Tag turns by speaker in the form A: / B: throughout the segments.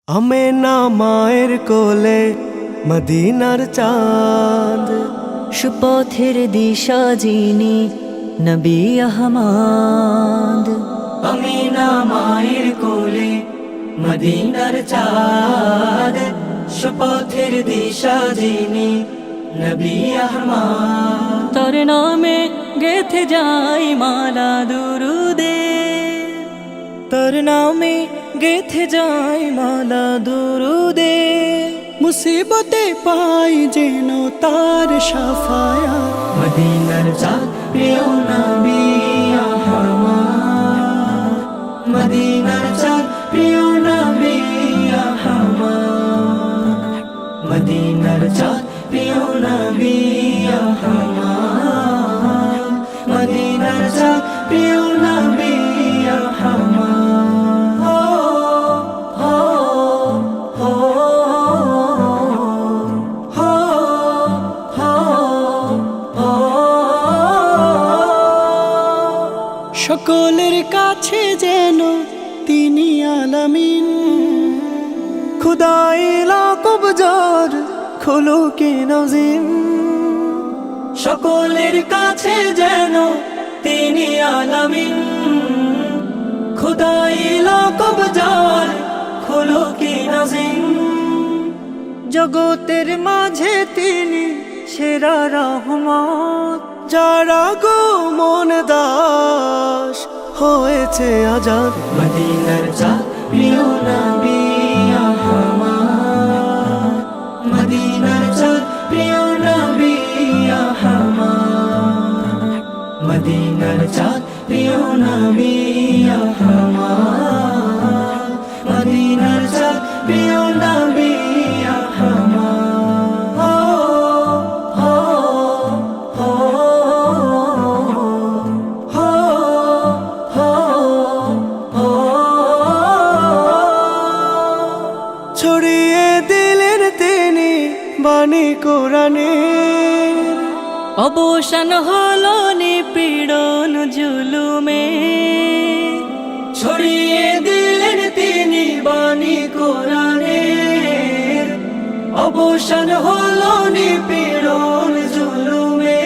A: আমেনা মায়ের কোলে মদিনার চাঁদ,
B: সুপথের দিশা যিনি নবী আহমদ।
C: আমিনা মায়ের কোলে মদিনার চাঁদ, সুপথের দিশা যিনি নবী আহমদ।
B: তোর নামে গেথে যাই মালা দুরুদে, তোর নামে গেথে যাই মালা দুরুদে।
A: মুসিবতে পাই যেন তার শাফায়াত।
C: মদিনার চাঁদ প্রিয় নবী আহমদ, মদিনার চাঁদ প্রিয় নবী আহমদ, মদিনার চাঁদ প্রিয় নবী আহমদ, মদিনার চাঁদ প্রিয় নবী আহমদ।
A: সকলের কাছে যেন তিনি আলামিন, খুদাই লাকব জার খুলুকে নাজিম।
C: সকলের কাছে যেন তিনি আলামিন, খুদাই লাকব জার খুলুকে নাজিম।
B: জগতের মাঝে তিনি সেরা রহমত।
A: যারা গো মন দাস হয়েছে আজাদ।
C: মদিনার চাঁদ প্রিয় নবী আহমদ, মদিনার চাঁদ প্রিয় নবী আহমদ, মদিনার চাঁদ প্রিয় নবী আহমদ, মদিনার চাঁদ প্রিয় নবী আহমদ।
A: ছড়িয়ে দিলেন তিনি বাণী কোরআনের,
B: অবসান হলো নিপীড়ন জুলুমে।
C: ছড়িয়ে দিলেন তিনি বাণী কোরআনের, অবসান হলো নিপীড়ন জুলুমে।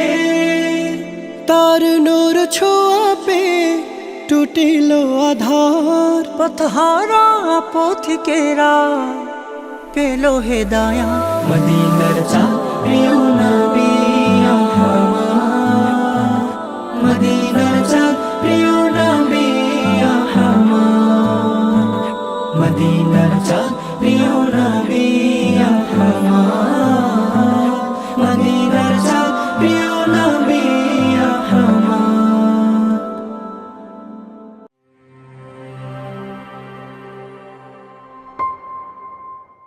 A: তার নূর ছোঁয়া পেয়ে টুটিল আধার।
B: পথহারা পথিকেরা পেল হেদায়াত।
C: মদিনার চাঁদ প্রিয় নবী আহমদ, মদিনার চাঁদ প্রিয় নবী আহমদ, মদিনার চাঁদ প্রিয় নবী আহমদ।